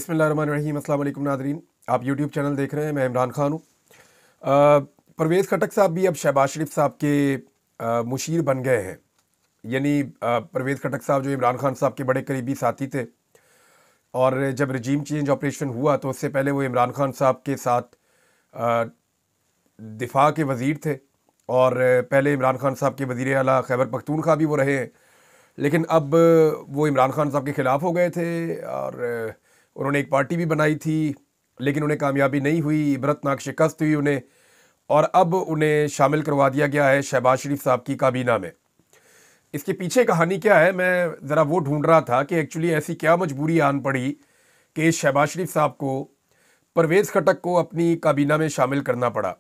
बिस्मिल्लाहिर्रहमानिर्रहीम। अस्सलाम वालेकुम नाज़रीन, आप यूट्यूब चैनल देख रहे हैं। मैं इमरान खान हूँ। परवेज़ खटक साहब भी अब शहबाज शरीफ साहब के मुशीर बन गए हैं। यानी परवेज़ खटक साहब जो इमरान खान साहब के बड़े करीबी साथी थे, और जब रजीम चेंज ऑपरेशन हुआ तो उससे पहले वो इमरान खान साहब के साथ अ, दिफा के वज़ीर थे, और पहले इमरान खान साहब के वज़ीर आला खैबर पख्तूनख्वा भी वो रहे हैं। लेकिन अब वो इमरान खान साहब के ख़िलाफ़ हो गए थे, और उन्होंने एक पार्टी भी बनाई थी, लेकिन उन्हें कामयाबी नहीं हुई, इबरतनाक शिकस्त हुई उन्हें। और अब उन्हें शामिल करवा दिया गया है शहबाज शरीफ साहब की काबीना में। इसके पीछे कहानी क्या है, मैं ज़रा वो ढूंढ रहा था कि एक्चुअली ऐसी क्या मजबूरी आन पड़ी कि शहबाज शरीफ साहब को परवेज़ खटक को अपनी काबीना में शामिल करना पड़ा।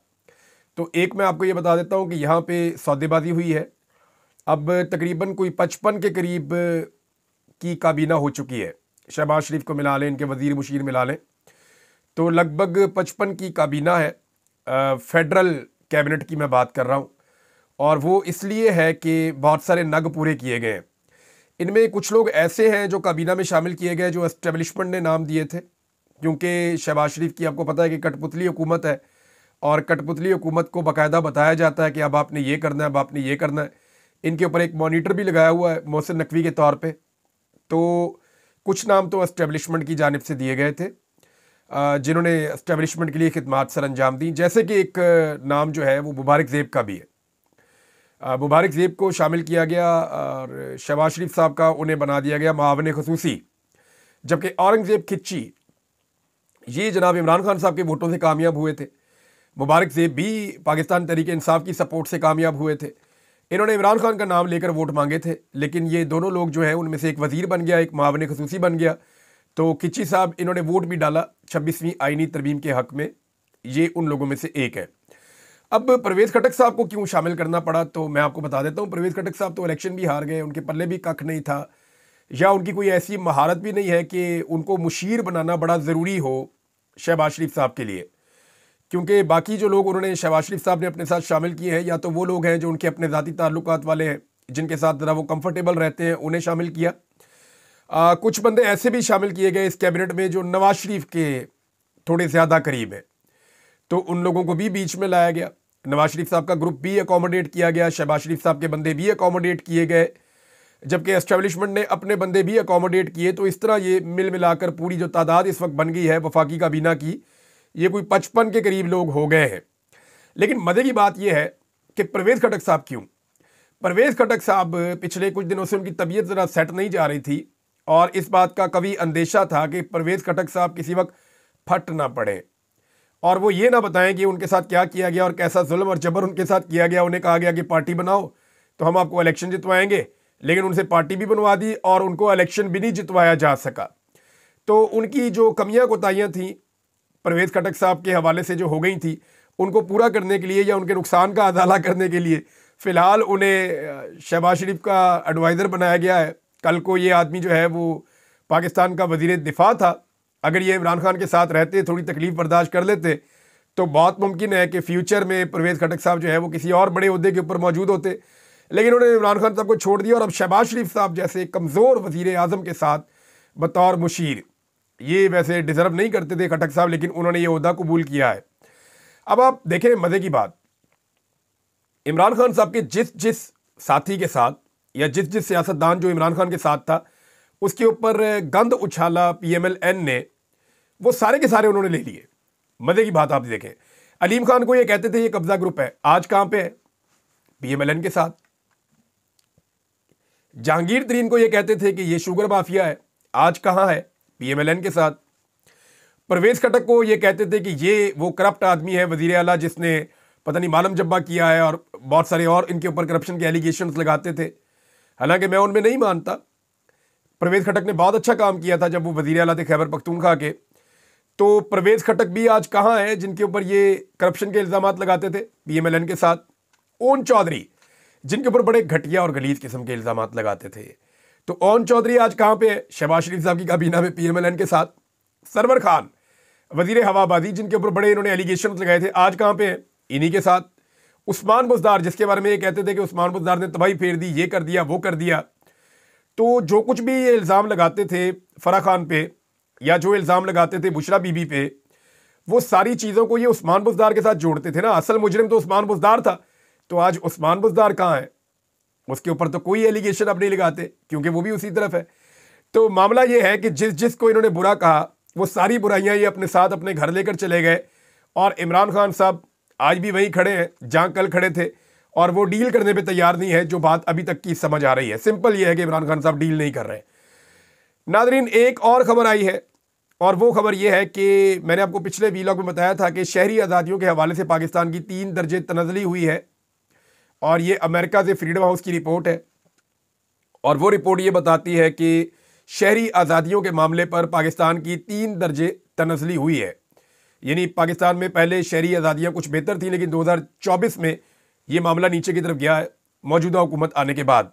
तो एक मैं आपको ये बता देता हूँ कि यहाँ पे सौदेबाजी हुई है। अब तकरीबन कोई 55 के करीब की काबीना हो चुकी है। शहबाज शरीफ को मिला लें, इनके वज़ीर मुशीर मिला लें, तो लगभग 55 की काबीना है। फेडरल कैबिनेट की मैं बात कर रहा हूँ, और वो इसलिए है कि बहुत सारे नग पूरे किए गए हैं। इनमें कुछ लोग ऐसे हैं जो काबीना में शामिल किए गए जो एस्टेब्लिशमेंट ने नाम दिए थे, क्योंकि शहबाज शरीफ की आपको पता है कि कठपुतली हुकूमत है, और कठपुतली हुकूमत को बाकायदा बताया जाता है कि अब आपने ये करना है, अब आपने ये करना है। इनके ऊपर एक मॉनिटर भी लगाया हुआ है मोहसिन नकवी के तौर पे। तो कुछ नाम तो एस्टेब्लिशमेंट की जानिब से दिए गए थे, जिन्होंने एस्टेब्लिशमेंट के लिए खिदमात सर अंजाम दी। जैसे कि एक नाम जो है वो मुबारक ज़ेब का भी है। मुबारक ज़ेब को शामिल किया गया, और शहबाज शरीफ साहब का उन्हें बना दिया गया मावन खसूसी। जबकि औरंगज़ेब खिच्ची ये जनाब इमरान खान साहब के वोटों से कामयाब हुए थे। मुबारक ज़ेब भी पाकिस्तान तहरीक इंसाफ की सपोर्ट से कामयाब हुए थे। इन्होंने इमरान खान का नाम लेकर वोट मांगे थे, लेकिन ये दोनों लोग जो है उनमें से एक वज़ीर बन गया, एक मावन खसूसी बन गया। तो किच्ची साहब इन्होंने वोट भी डाला 26वीं आईनी तरमीम के हक़ में, ये उन लोगों में से एक है। अब परवेज़ खटक साहब को क्यों शामिल करना पड़ा, तो मैं आपको बता देता हूँ। परवेज़ खटक साहब तो इलेक्शन भी हार गए, उनके पल्ले भी कख नहीं था, या उनकी कोई ऐसी महारत भी नहीं है कि उनको मुशीर बनाना बड़ा ज़रूरी हो शहबाज शरीफ साहब के लिए। क्योंकि बाकी जो लोग उन्होंने शहबाज शरीफ साहब ने अपने साथ शामिल किए हैं, या तो वो लोग हैं जो उनके अपने ज़ाती ताल्लुकात वाले हैं, जिनके साथ ज़रा वो कंफर्टेबल रहते हैं, उन्हें शामिल किया। कुछ बंदे ऐसे भी शामिल किए गए इस कैबिनेट में जो नवाज शरीफ के थोड़े ज़्यादा करीब हैं, तो उन लोगों को भी बीच में लाया गया। नवाज शरीफ साहब का ग्रुप भी अकोमोडेट किया गया, शहबाज शरीफ साहब के बंदे भी अकोमोडेट किए गए, जबकि एस्टेब्लिशमेंट ने अपने बंदे भी अकोमोडेट किए। तो इस तरह ये मिल मिलाकर पूरी जो तादाद इस वक्त बन गई है वफाकी काबीना की, ये कोई 55 के करीब लोग हो गए हैं। लेकिन मज़े की बात यह है कि परवेज़ खटक साहब क्यों? परवेज़ खटक साहब पिछले कुछ दिनों से उनकी तबीयत ज़रा सेट नहीं जा रही थी, और इस बात का कभी अंदेशा था कि परवेज़ खटक साहब किसी वक्त फट ना पड़े, और वो ये ना बताएं कि उनके साथ क्या किया गया और कैसा जुल्म और जबर उनके साथ किया गया। उन्हें कहा गया कि पार्टी बनाओ तो हम आपको इलेक्शन जितवाएंगे, लेकिन उनसे पार्टी भी बनवा दी और उनको इलेक्शन भी नहीं जितवाया जा सका। तो उनकी जो कमियां कोताहियां थी परवेज़ खटक साहब के हवाले से जो हो गई थी, उनको पूरा करने के लिए या उनके नुकसान का अदाला करने के लिए फ़िलहाल उन्हें शहबाज शरीफ का एडवाइज़र बनाया गया है। कल को ये आदमी जो है वो पाकिस्तान का वज़ीर दिफा था। अगर ये इमरान खान के साथ रहते, थोड़ी तकलीफ़ बर्दाश्त कर लेते, तो बहुत मुमकिन है कि फ्यूचर में परवेज़ खटक साहब जो है वो किसी और बड़े ओहदे के ऊपर मौजूद होते। लेकिन उन्होंने इमरान खान साहब को छोड़ दिया, और अब शहबाज शरीफ साहब जैसे कमज़ोर वज़ीर आज़म के साथ बतौर मुशीर, ये वैसे डिज़र्व नहीं करते थे खटक साहब, लेकिन उन्होंने ये ओहदा कबूल किया है। अब आप देखें मज़े की बात, इमरान खान साहब के जिस जिस साथी के साथ या जिस जिस सियासतदान जो इमरान खान के साथ था, उसके ऊपर गंद उछाला PMLN ने, वो सारे के सारे उन्होंने ले लिए। मज़े की बात आप देखें, अलीम खान को ये कहते थे ये कब्जा ग्रुप है, आज कहाँ पे है? PMLN के साथ। जहांगीर तरीन को ये कहते थे कि ये शुगर माफिया है, आज कहाँ है? PMLN के साथ। परवेज़ खटक को ये कहते थे कि ये वो करप्ट आदमी है, वज़ीर आला, जिसने पता नहीं मालम जब्बा किया है, और बहुत सारे और इनके ऊपर करप्शन के एलिगेशंस लगाते थे। हालांकि मैं उनमें नहीं मानता। परवेज़ खटक ने बहुत अच्छा काम किया था जब वो वज़ीर आला थे खैबर पख्तूनख्वा के। तो परवेज़ खटक भी आज कहाँ है जिनके ऊपर ये करप्शन के इल्ज़ामात लगाते थे PMLN के साथ? ओन चौधरी, जिनके ऊपर बड़े घटिया और गलीज किस्म के इल्ज़ामात लगाते थे, तो ओन चौधरी आज कहाँ पे है? शहबाज शरीफ साहब की काबीना में PMLN के साथ। सरवर खान वज़ीर हवाबाजी, जिनके ऊपर बड़े इन्होंने एलिगेशन लगाए थे, आज कहाँ पे हैं? इन्हीं के साथ। उस्मान बुज़दार, जिसके बारे में ये कहते थे कि उस्मान बुज़दार ने तबाही फेर दी, ये कर दिया, वो कर दिया। तो जो कुछ भी ये इल्ज़ाम लगाते थे फराह खान पे, या जो इल्ज़ाम लगाते थे बुशरा बीबी पे, वो सारी चीज़ों को ये उस्मान बुज़दार के साथ जोड़ते थे ना। असल मुजरिम तो उस्मान बुज़दार था, तो आज उस्मान बुज़दार कहाँ है? उसके ऊपर तो कोई एलिगेशन अब नहीं लगाते क्योंकि वो भी उसी तरफ है। तो मामला ये है कि जिसको इन्होंने बुरा कहा वो सारी बुराइयां ये अपने साथ अपने घर लेकर चले गए, और इमरान खान साहब आज भी वहीं खड़े हैं जहां कल खड़े थे, और वो डील करने पे तैयार नहीं है, जो बात अभी तक की समझ आ रही है। सिंपल ये है कि इमरान खान साहब डील नहीं कर रहे। नादरीन, एक और खबर आई है, और वो खबर ये है कि मैंने आपको पिछले वीलॉग में बताया था कि शहरी आज़ादियों के हवाले से पाकिस्तान की 3 दर्जे तनज़ली हुई है, और ये अमेरिका से फ्रीडम हाउस की रिपोर्ट है। और वो रिपोर्ट ये बताती है कि शहरी आज़ादियों के मामले पर पाकिस्तान की 3 दर्जे तनज़ली हुई है। यानी पाकिस्तान में पहले शहरी आज़ादियाँ कुछ बेहतर थी, लेकिन 2024 में ये मामला नीचे की तरफ गया है मौजूदा हुकूमत आने के बाद।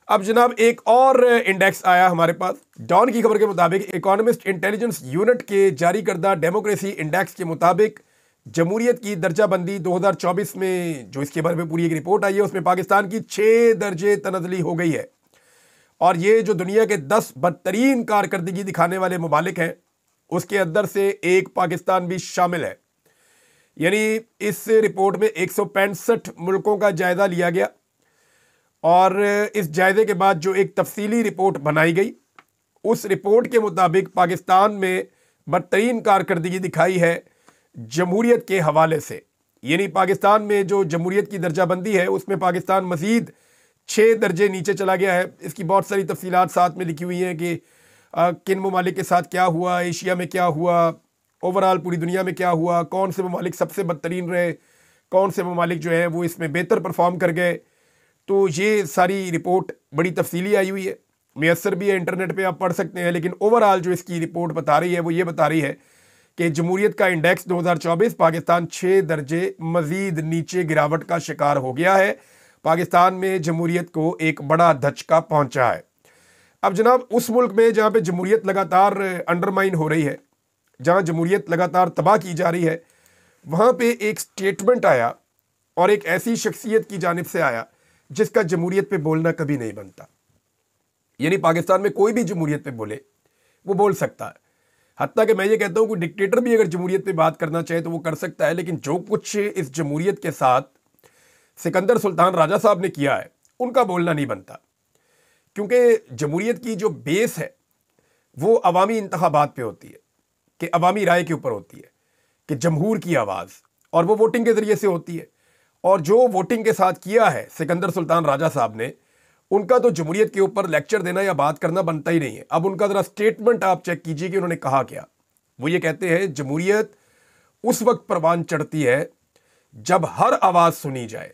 अब जनाब एक और इंडेक्स आया हमारे पास। डॉन की खबर के मुताबिक इकोनॉमिस्ट इंटेलिजेंस यूनिट के जारी करदा डेमोक्रेसी इंडेक्स के मुताबिक जमहूरियत की दर्जाबंदी 2024 में, जो इसके बारे में पूरी एक रिपोर्ट आई है, उसमें पाकिस्तान की 6 दर्जे तनज़ली हो गई है। और ये जो दुनिया के 10 बदतरीन कारकर्दगी दिखाने वाले ममालिक हैं, उसके अंदर से एक पाकिस्तान भी शामिल है। यानी इस रिपोर्ट में 165 मुल्कों का जायजा लिया गया, और इस जायजे के बाद जो एक तफसीली रिपोर्ट बनाई गई, उस रिपोर्ट के मुताबिक पाकिस्तान में बदतरीन कारकर्दगी दिखाई है जमहूरियत के हवाले से। यानी पाकिस्तान में जो जमहूरियत की दर्जाबंदी है, उसमें पाकिस्तान मजीद 6 दर्जे नीचे चला गया है। इसकी बहुत सारी तफसीलात साथ में लिखी हुई हैं कि किन ममालिक के साथ क्या हुआ, एशिया में क्या हुआ, ओवरऑल पूरी दुनिया में क्या हुआ, कौन से ममालिक सबसे बदतरीन रहे, कौन से ममालिक जो है वो इसमें बेहतर परफॉर्म कर गए। तो ये सारी रिपोर्ट बड़ी तफसीली आई हुई है, मैसर भी है, इंटरनेट पे आप पढ़ सकते हैं। लेकिन ओवरऑल जो इसकी रिपोर्ट बता रही है वो ये बता रही है कि जमहूरियत का इंडेक्स 2024 पाकिस्तान 6 दर्जे मजीद नीचे गिरावट का शिकार हो गया है। पाकिस्तान में जमहूरियत को एक बड़ा धचका पहुंचा है। अब जनाब उस मुल्क में जहाँ पे जमहूरियत लगातार अंडरमाइन हो रही है, जहाँ जमहूरियत लगातार तबाह की जा रही है, वहाँ पे एक स्टेटमेंट आया, और एक ऐसी शख्सियत की जानिब से आया जिसका जमहूरियत पे बोलना कभी नहीं बनता। यानी पाकिस्तान में कोई भी जमहूरियत पे बोले वो बोल सकता है। हत्ता कि मैं ये कहता हूँ कि डिक्टेटर भी अगर जमहूरियत पे बात करना चाहे तो वो कर सकता है। लेकिन जो कुछ इस जमहूरियत के साथ सिकंदर सुल्तान राजा साहब ने किया है, उनका बोलना नहीं बनता, क्योंकि जमहूरियत की जो बेस है वो अवामी इंतखाबात पे होती है, कि अवामी राय के ऊपर होती है, कि जमहूर की आवाज़, और वो वोटिंग के ज़रिए से होती है। और जो वोटिंग के साथ किया है सिकंदर सुल्तान राजा साहब ने, उनका तो जमहूरियत के ऊपर लेक्चर देना या बात करना बनता ही नहीं है। अब उनका ज़रा स्टेटमेंट आप चेक कीजिए कि उन्होंने कहा क्या। वो ये कहते हैं जमहूरियत उस वक्त परवान चढ़ती है जब हर आवाज़ सुनी जाए।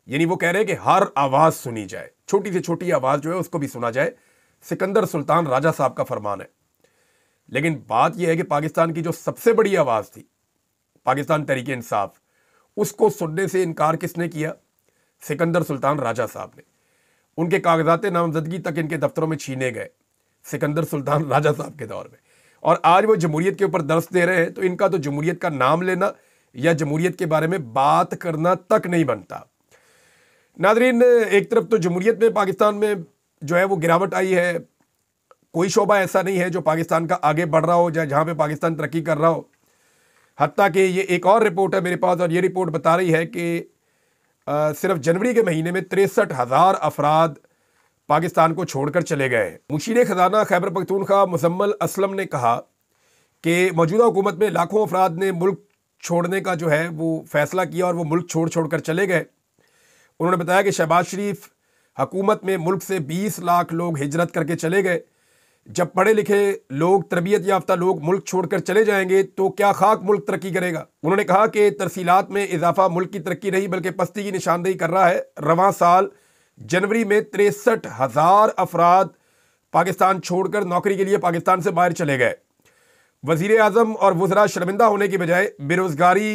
यानी वो कह रहे हैं कि हर आवाज़ सुनी जाए, छोटी से छोटी आवाज़ जो है उसको भी सुना जाए। सिकंदर सुल्तान राजा साहब का फरमान है। लेकिन बात यह है कि पाकिस्तान की जो सबसे बड़ी आवाज़ थी, पाकिस्तान तहरीक इंसाफ, उसको सुनने से इनकार किसने किया? सिकंदर सुल्तान राजा साहब ने। उनके कागजात नामजदगी तक इनके दफ्तरों में छीने गए सिकंदर सुल्तान राजा साहब के दौर में, और आज वो जमहूरियत के ऊपर दर्स दे रहे हैं। तो इनका तो जमहूरियत का नाम लेना या जमहूरियत के बारे में बात करना तक नहीं बनता। नादरीन, एक तरफ तो जमहूरियत में पाकिस्तान में जो है वो गिरावट आई है। कोई शोबा ऐसा नहीं है जो पाकिस्तान का आगे बढ़ रहा हो, जहाँ पे पाकिस्तान तरक्की कर रहा हो। हत्ता कि ये एक और रिपोर्ट है मेरे पास, और ये रिपोर्ट बता रही है कि सिर्फ जनवरी के महीने में 63,000 अफराद पाकिस्तान को छोड़कर चले गए। मुशीर खजाना खैबर पख्तूनख्वा मुजम्मल असलम ने कहा कि मौजूदा हुकूमत में लाखों अफराद ने मुल्क छोड़ने का जो है वो फैसला किया, और वो मुल्क छोड़ कर चले गए। उन्होंने बताया कि शहबाज शरीफ हुकूमत में मुल्क से 20 लाख लोग हिजरत करके चले गए। जब पढ़े लिखे लोग, तरबियत याफ्ता लोग मुल्क छोड़कर चले जाएंगे तो क्या खाक मुल्क तरक्की करेगा। उन्होंने कहा कि तरसीलात में इजाफा मुल्क की तरक्की नहीं बल्कि पस्ती की निशानदेही कर रहा है। रवां साल जनवरी में 63,000 अफराद पाकिस्तान छोड़कर नौकरी के लिए पाकिस्तान से बाहर चले गए। वजीर आज़म और वज़रा शर्मिंदा होने की बजाय बेरोज़गारी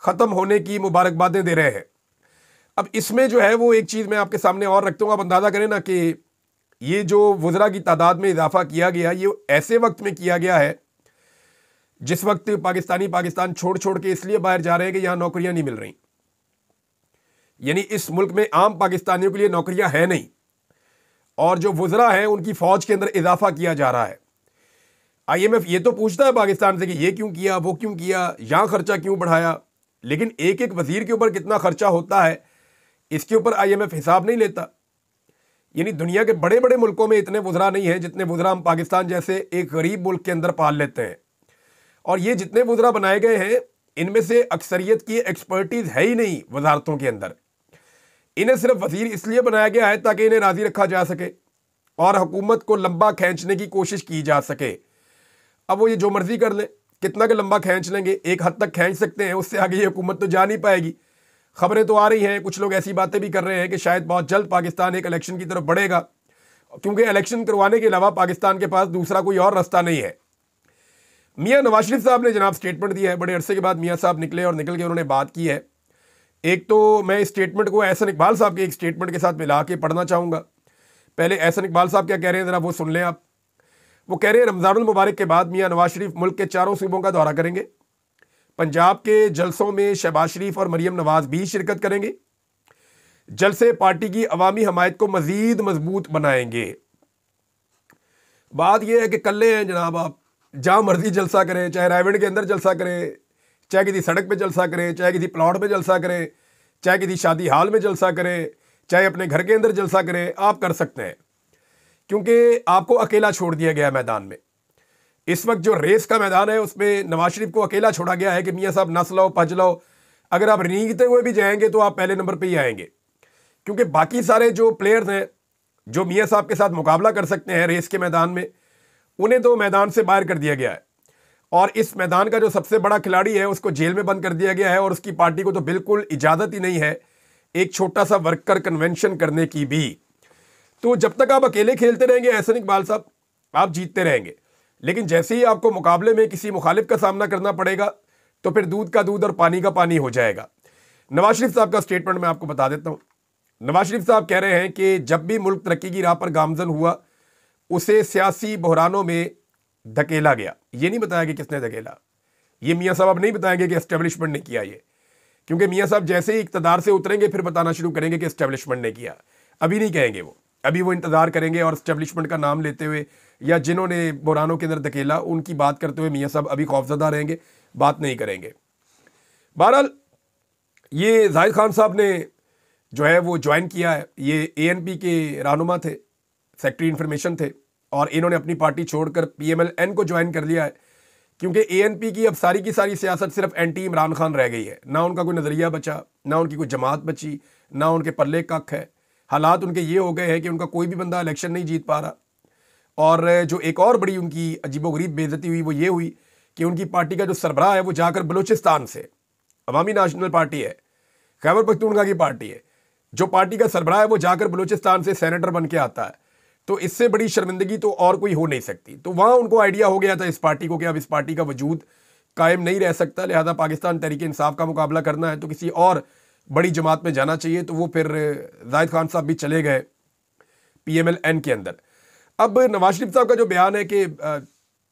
ख़त्म होने की मुबारकबादें दे रहे हैं। अब इसमें जो है वो एक चीज़ मैं आपके सामने और रखता हूँ, आप अंदाज़ा करें ना कि ये जो वज़रा की तादाद में इजाफा किया गया, ये ऐसे वक्त में किया गया है जिस वक्त पाकिस्तान छोड़ के इसलिए बाहर जा रहे हैं कि यहाँ नौकरियाँ नहीं मिल रही। यानी इस मुल्क में आम पाकिस्तानियों के लिए नौकरियाँ हैं नहीं, और जो वज़रा हैं उनकी फ़ौज के अंदर इजाफा किया जा रहा है। आईएमएफ ये तो पूछता है पाकिस्तान से कि ये क्यों किया, वो क्यों किया, यहां खर्चा क्यों बढ़ाया, लेकिन एक एक वजीर के ऊपर कितना खर्चा होता है इसके ऊपर आईएमएफ हिसाब नहीं लेता। यानी दुनिया के बड़े बड़े मुल्कों में इतने वज़रा नहीं है जितने वज़रा हम पाकिस्तान जैसे एक गरीब मुल्क के अंदर पाल लेते हैं। और ये जितने वज़रा बनाए गए हैं इनमें से अक्सरियत की एक्सपर्टीज है ही नहीं वजारतों के अंदर। इन्हें सिर्फ वजीर इसलिए बनाया गया है ताकि इन्हें राजी रखा जा सके और हुकूमत को लंबा खींचने की कोशिश की जा सके। अब वो ये जो मर्जी कर लें, कितना के लंबा खींच लेंगे, एक हद तक खींच सकते हैं, उससे आगे ये हुकूमत तो जा नहीं पाएगी। खबरें तो आ रही हैं, कुछ लोग ऐसी बातें भी कर रहे हैं कि शायद बहुत जल्द पाकिस्तान एक इलेक्शन की तरफ बढ़ेगा, क्योंकि इलेक्शन करवाने के अलावा पाकिस्तान के पास दूसरा कोई और रास्ता नहीं है। मियां नवाज शरीफ साहब ने जनाब स्टेटमेंट दिया है, बड़े अरसे के बाद मियां साहब निकले और निकल के उन्होंने बात की है। एक तो मैं इस स्टेटमेंट को एहसन इकबाल साहब के एक स्टेटमेंट के साथ मिला के पढ़ना चाहूँगा। पहले एहसन इकबाल साहब क्या कह रहे हैं ज़रा वो सुन लें आप। वो कह रहे हैं रमज़ानुल मुबारक के बाद मियां नवाज शरीफ मुल्क के चारों सूबों का दौरा करेंगे। पंजाब के जलसों में शहबाज शरीफ और मरियम नवाज भी शिरकत करेंगे। जलसे पार्टी की अवामी हमायत को मजीद मजबूत बनाएंगे। बात यह है कि कल्ले हैं जनाब, आप जहाँ मर्जी जलसा करें, चाहे रायविंड के अंदर जलसा करें, चाहे किसी सड़क पे जलसा करें, चाहे किसी प्लॉट पे जलसा करें, चाहे किसी शादी हाल में जलसा करें, चाहे अपने घर के अंदर जलसा करें, आप कर सकते हैं, क्योंकि आपको अकेला छोड़ दिया गया मैदान में। इस वक्त जो रेस का मैदान है उसमें नवाज शरीफ को अकेला छोड़ा गया है कि मियाँ साहब नस लो पज लो, अगर आप रींगते हुए भी जाएंगे तो आप पहले नंबर पर ही आएंगे, क्योंकि बाकी सारे जो प्लेयर्स हैं जो मियाँ साहब के साथ मुकाबला कर सकते हैं रेस के मैदान में, उन्हें तो मैदान से बाहर कर दिया गया है। और इस मैदान का जो सबसे बड़ा खिलाड़ी है उसको जेल में बंद कर दिया गया है, और उसकी पार्टी को तो बिल्कुल इजाज़त ही नहीं है एक छोटा सा वर्कर कन्वेंशन करने की भी। तो जब तक आप अकेले खेलते रहेंगे एहसन इकबाल साहब, आप जीतते रहेंगे, लेकिन जैसे ही आपको मुकाबले में किसी मुखालिफ का सामना करना पड़ेगा तो फिर दूध का दूध और पानी का पानी हो जाएगा। नवाज शरीफ साहब का स्टेटमेंट मैं आपको बता देता हूँ। नवाज शरीफ साहब कह रहे हैं कि जब भी मुल्क तरक्की की राह पर गामजन हुआ उसे सियासी बहरानों में धकेला गया। ये नहीं बताया कि किसने धकेला, ये मियाँ साहब अब नहीं बताएंगे कि एस्टेब्लिशमेंट ने किया ये, क्योंकि मियाँ साहब जैसे ही इक़्तिदार से उतरेंगे फिर बताना शुरू करेंगे कि एस्टेब्लिशमेंट ने किया। अभी नहीं कहेंगे वो, अभी वो इंतज़ार करेंगे और एस्टेब्लिशमेंट का नाम लेते हुए या जिन्होंने बहरानों के अंदर धकेला उनकी बात करते हुए मियाँ साहब अभी खौफजदा रहेंगे, बात नहीं करेंगे। बहरहाल ये जाहिद खान साहब ने जो है वो ज्वाइन किया है, ये ANP के रहनुमा थे, सेक्रेटरी इंफॉर्मेशन थे, और इन्होंने अपनी पार्टी छोड़कर PMLN को ज्वाइन कर लिया है, क्योंकि ANP की अब सारी की सारी सियासत सिर्फ एंटी इमरान खान रह गई है। ना उनका कोई नज़रिया बचा, ना उनकी कोई जमात बची, ना उनके पल्ले कख है। हालात उनके ये हो गए हैं कि उनका कोई भी बंदा इलेक्शन नहीं जीत पा रहा। और जो एक और बड़ी उनकी अजीबोगरीब बेइज्जती हुई वो ये हुई कि उनकी पार्टी का जो सरबराह है वो जाकर बलूचिस्तान से, अवामी नेशनल पार्टी है, खैबर पख्तूनख्वा की पार्टी है, जो पार्टी का सरबराह है वो जाकर बलूचिस्तान से सेनेटर बन के आता है। तो इससे बड़ी शर्मिंदगी तो और कोई हो नहीं सकती। तो वहाँ उनको आइडिया हो गया था इस पार्टी को कि अब इस पार्टी का वजूद कायम नहीं रह सकता, लिहाजा पाकिस्तान तहरीक इंसाफ का मुकाबला करना है तो किसी और बड़ी जमात में जाना चाहिए। तो वो फिर जाहिद खान साहब भी चले गए PMLN के अंदर। अब नवाज शरीफ साहब का जो बयान है कि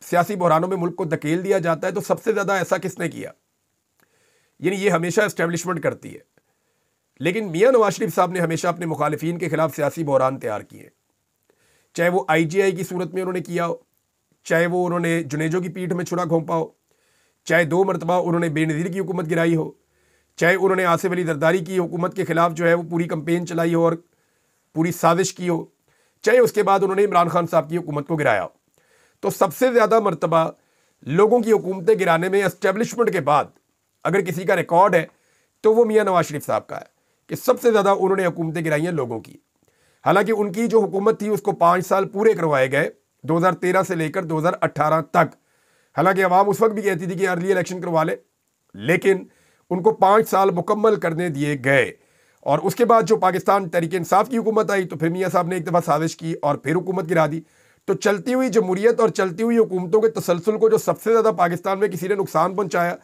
सियासी बहरानों में मुल्क को धकेल दिया जाता है, तो सबसे ज़्यादा ऐसा किसने किया? यानी ये हमेशा एस्टेब्लिशमेंट करती है, लेकिन मियाँ नवाज शरीफ साहब ने हमेशा अपने मुखालिफिन के खिलाफ सियासी बहरान तैयार किए, चाहे वो IGI की सूरत में उन्होंने किया हो, चाहे वो उन्होंने जुनेजो की पीठ में छुरा घोंपा हो, चाहे 2 मरतबा उन्होंने बेनज़ीर की हुकूमत गिराई हो, चाहे उन्होंने आसिफ अली जरदारी की हुकूमत के खिलाफ जो है वो पूरी कंपेन चलाई हो और पूरी साजिश की हो, चाहे उसके बाद उन्होंने इमरान खान साहब की हुकूमत को गिराया हो। तो सबसे ज़्यादा मरतबा लोगों की हुकूमतें गिराने में एस्टेब्लिशमेंट के बाद अगर किसी का रिकॉर्ड है तो वो मियाँ नवाज शरीफ साहब का है कि सबसे ज़्यादा उन्होंने हुकूमतें गिराई हैं लोगों की। हालांकि उनकी जो हुकूमत थी उसको 5 साल पूरे करवाए गए, 2013 से लेकर 2018 तक। हालांकि अवाम उस वक्त भी कहती थी कि अर्ली इलेक्शन करवा ले, लेकिन उनको 5 साल मुकम्मल करने दिए गए। और उसके बाद जो पाकिस्तान तहरीक इंसाफ की हुकूमत आई तो फिर मियाँ साहब ने एक दफ़ा साजिश की और फिर हुकूमत गिरा दी। तो चलती हुई जमहूरियत और चलती हुई हुकूमतों के तसलसल को जो सबसे ज़्यादा पाकिस्तान में किसी ने नुकसान पहुँचाया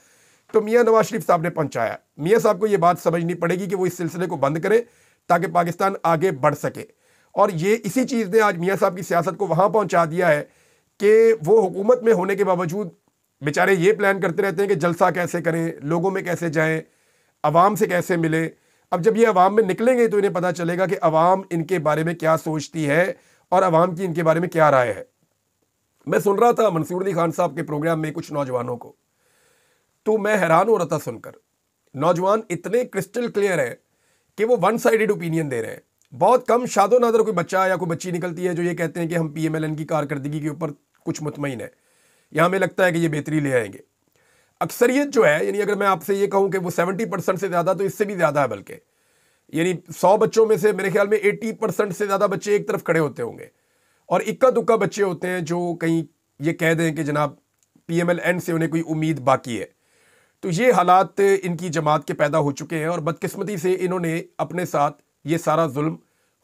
तो मियाँ नवाज शरीफ साहब ने पहुँचाया। मियाँ साहब को ये बात समझनी पड़ेगी कि वो इस सिलसिले को बंद करें ताकि पाकिस्तान आगे बढ़ सके। और ये इसी चीज़ ने आज मियाँ साहब की सियासत को वहाँ पहुँचा दिया है कि वो हुकूमत में होने के बावजूद बेचारे ये प्लान करते रहते हैं कि जलसा कैसे करें, लोगों में कैसे जाएं, अवाम से कैसे मिले। अब जब ये अवाम में निकलेंगे तो इन्हें पता चलेगा कि अवाम इनके बारे में क्या सोचती है और अवाम की इनके बारे में क्या राय है। मैं सुन रहा था मंसूर अली खान साहब के प्रोग्राम में कुछ नौजवानों को, तो मैं हैरान हो रहा था सुनकर। नौजवान इतने क्रिस्टल क्लियर है कि वो वन साइडेड ओपिनियन दे रहे हैं। बहुत कम शादो नादर कोई बच्चा या कोई बच्ची निकलती है जो ये कहते हैं कि हम पीएमएलएन की कारकर्दगी के ऊपर कुछ मुतमईन है, या हमें लगता है कि ये बेहतरी ले आएंगे। अक्सरियत जो है, यानी अगर मैं आपसे ये कहूँ कि वो 70% से ज़्यादा, तो इससे भी ज़्यादा है, बल्कि यानी 100 बच्चों में से मेरे ख्याल में 80% से ज़्यादा बच्चे एक तरफ खड़े होते होंगे, और इक्का दुक्का बच्चे होते हैं जो कहीं ये कह दें कि जनाब पीएमएलएन से उन्हें कोई उम्मीद बाकी है। तो ये हालात इनकी जमात के पैदा हो चुके हैं, और बदकिस्मती से इन्होंने अपने साथ ये सारा जुल्म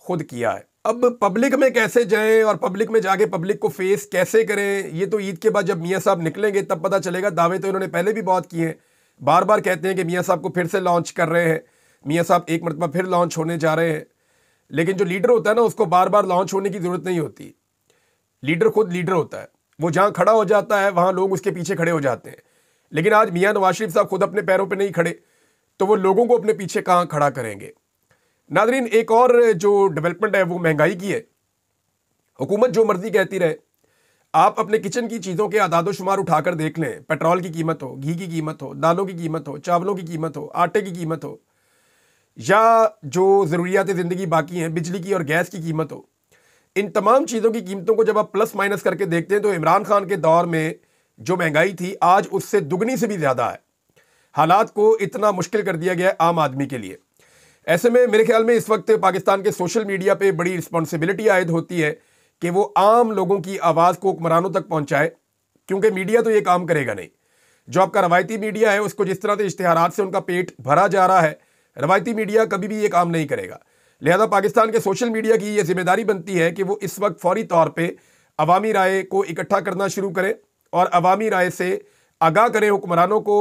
खुद किया है। अब पब्लिक में कैसे जाएं और पब्लिक में जाके पब्लिक को फेस कैसे करें, ये तो ईद के बाद जब मियाँ साहब निकलेंगे तब पता चलेगा। दावे तो इन्होंने पहले भी बहुत किए हैं, बार बार कहते हैं कि मियाँ साहब को फिर से लॉन्च कर रहे हैं, मियाँ साहब एक मरतबा फिर लॉन्च होने जा रहे हैं। लेकिन जो लीडर होता है ना, उसको बार बार लॉन्च होने की ज़रूरत नहीं होती। लीडर खुद लीडर होता है, वो जहाँ खड़ा हो जाता है वहाँ लोग उसके पीछे खड़े हो जाते हैं। लेकिन आज मियाँ नवाज शरीफ साहब खुद अपने पैरों पर नहीं खड़े, तो वो लोगों को अपने पीछे कहाँ खड़ा करेंगे। नादरीन, एक और जो डेवलपमेंट है वो महंगाई की है। हुकूमत जो मर्जी कहती रहे, आप अपने किचन की चीज़ों के आदादो शुमार उठाकर देख लें। पेट्रोल की कीमत हो, घी की कीमत हो, दालों की कीमत हो, चावलों की कीमत हो, आटे की कीमत हो, या जो ज़रूरियात ज़िंदगी बाकी हैं, बिजली की और गैस की कीमत हो, इन तमाम चीज़ों की कीमतों को जब आप प्लस माइनस करके देखते हैं तो इमरान खान के दौर में जो महंगाई थी आज उससे दुगनी से भी ज़्यादा है। हालात को इतना मुश्किल कर दिया गया है आम आदमी के लिए। ऐसे में मेरे ख्याल में इस वक्त पाकिस्तान के सोशल मीडिया पे बड़ी रिस्पॉन्सिबिलिटी आयद होती है कि वो आम लोगों की आवाज़ को हुक्मरानों तक पहुंचाए, क्योंकि मीडिया तो ये काम करेगा नहीं। जो आपका रवायती मीडिया है उसको जिस तरह से इश्तिहारात से उनका पेट भरा जा रहा है, रवायती मीडिया कभी भी ये काम नहीं करेगा। लिहाजा पाकिस्तान के सोशल मीडिया की ये जिम्मेदारी बनती है कि वो इस वक्त फौरी तौर पर अवामी राय को इकट्ठा करना शुरू करे और अवामी राय से आगाह करें हुक्मरानों को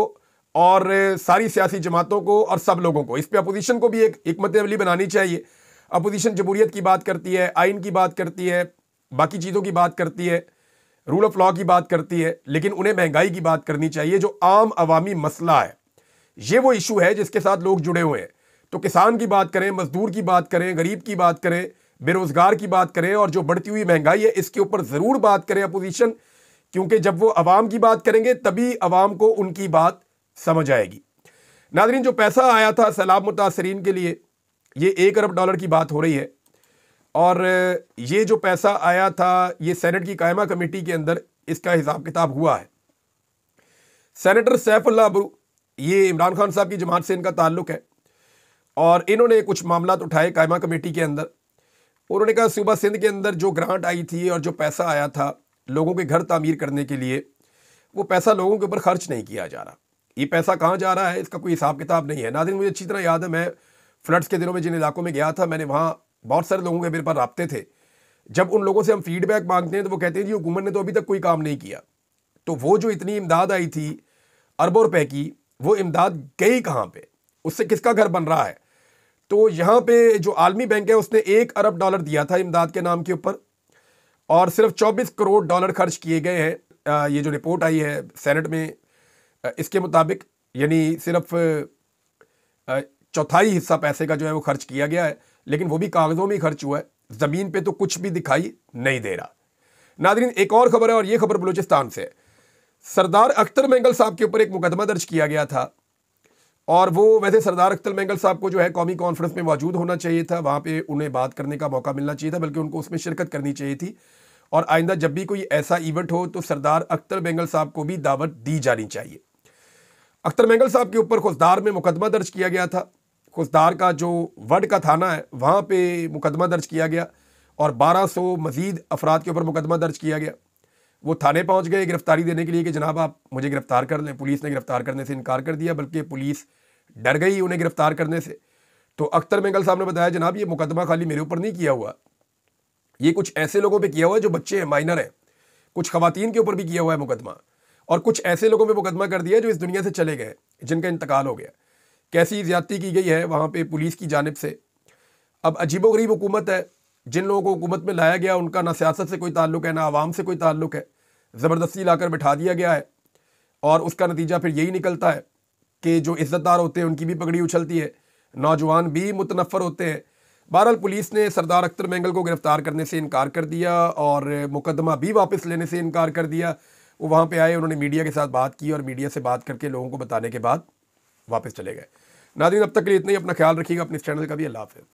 और सारी सियासी जमातों को और सब लोगों को। इस पे अपोजिशन को भी एक हिकमत अमली बनानी चाहिए। अपोजिशन जमहूरियत की बात करती है, आइन की बात करती है, बाकी चीज़ों की बात करती है, रूल ऑफ लॉ की बात करती है, लेकिन उन्हें महंगाई की बात करनी चाहिए जो आम अवामी मसला है। ये वो इशू है जिसके साथ लोग जुड़े हुए हैं। तो किसान की बात करें, मजदूर की बात करें, गरीब की बात करें, बेरोज़गार की बात करें, और जो बढ़ती हुई महंगाई है इसके ऊपर ज़रूर बात करें अपोजिशन, क्योंकि जब वो अवाम की बात करेंगे तभी अवाम को उनकी बात समझ आएगी। नादरीन, जो पैसा आया था सैलाब मुतासरीन के लिए, ये $1 अरब की बात हो रही है, और ये जो पैसा आया था ये सेनेट की कायमा कमेटी के अंदर इसका हिसाब किताब हुआ है। सेनेटर सैफुल्लाह अबरू, ये इमरान खान साहब की जमात से इनका ताल्लुक है, और इन्होंने कुछ मामला उठाए कायमा कमेटी के अंदर। उन्होंने कहा सूबा सिंध के अंदर जो ग्रांट आई थी और जो पैसा आया था लोगों के घर तामीर करने के लिए, वो पैसा लोगों के ऊपर खर्च नहीं किया जा रहा। ये पैसा कहाँ जा रहा है इसका कोई हिसाब किताब नहीं है। नाज़रीन, मुझे अच्छी तरह याद है, मैं फ्लड्स के दिनों में जिन इलाकों में गया था, मैंने वहाँ बहुत सारे लोगों के मेरे पास राब्ते थे। जब उन लोगों से हम फीडबैक मांगते हैं तो वो कहते हैं जी हुकूमत ने तो अभी तक कोई काम नहीं किया। तो वो जो इतनी इमदाद आई थी अरबों रुपए की, वो इमदाद गई कहाँ पे, उससे किसका घर बन रहा है? तो यहाँ पे जो आलमी बैंक है उसने $1 अरब दिया था इमदाद के नाम के ऊपर, और सिर्फ $24 करोड़ खर्च किए गए हैं। ये जो रिपोर्ट आई है सेनेट में, इसके मुताबिक यानी सिर्फ चौथाई हिस्सा पैसे का जो है वो खर्च किया गया है, लेकिन वो भी कागज़ों में ही खर्च हुआ है, ज़मीन पे तो कुछ भी दिखाई नहीं दे रहा। नादरीन, एक और खबर है, और ये खबर बलूचिस्तान से है। सरदार अख्तर मेंगल साहब के ऊपर एक मुकदमा दर्ज किया गया था, और वो वैसे सरदार अख्तर मेंगल साहब को जो है कौमी कॉन्फ्रेंस में मौजूद होना चाहिए था, वहाँ पे उन्हें बात करने का मौका मिलना चाहिए था, बल्कि उनको उसमें शिरकत करनी चाहिए थी। और आइंदा जब भी कोई ऐसा इवेंट हो तो सरदार अख्तर मेंगल साहब को भी दावत दी जानी चाहिए। अख्तर मेंगल साहब के ऊपर खुसदार में मुकदमा दर्ज किया गया था। खुसदार का जो वड का थाना है वहाँ पे मुकदमा दर्ज किया गया, और 1200 मजीद अफराद के ऊपर मुकदमा दर्ज किया गया। वो थाने पहुँच गए गिरफ्तारी देने के लिए कि जनाब आप मुझे गिरफ्तार कर लें। पुलिस ने गिरफ्तार करने से इनकार कर दिया, बल्कि पुलिस डर गई उन्हें गिरफ्तार करने से। तो अख्तर मेंगल साहब ने बताया जनाब ये मुकदमा खाली मेरे ऊपर नहीं किया हुआ, ये कुछ ऐसे लोगों पे किया हुआ है जो बच्चे हैं, माइनर हैं, कुछ खवातीन के ऊपर भी किया हुआ है मुकदमा, और कुछ ऐसे लोगों पे मुकदमा कर दिया जो इस दुनिया से चले गए, जिनका इंतकाल हो गया। कैसी ज़्यादती की गई है वहाँ पे पुलिस की जानिब से। अब अजीबोगरीब हुकूमत है, जिन लोगों को हुकूमत में लाया गया उनका ना सियासत से कोई ताल्लुक है ना आवाम से कोई ताल्लुक है, ज़बरदस्ती लाकर बिठा दिया गया है, और उसका नतीजा फिर यही निकलता है कि जो इज़्ज़तदार होते हैं उनकी भी पगड़ी उछलती है, नौजवान भी मुतनफ़र होते हैं। बहरहाल पुलिस ने सरदार अख्तर मैंगल को गिरफ्तार करने से इनकार कर दिया और मुकदमा भी वापस लेने से इनकार कर दिया। वो वहाँ पे आए, उन्होंने मीडिया के साथ बात की और मीडिया से बात करके लोगों को बताने के बाद वापस चले गए। नाज़रीन, अब तक के लिए इतना ही। अपना ख्याल रखिएगा, अपने इस चैनल का भी। अल्लाह हाफ़िज़।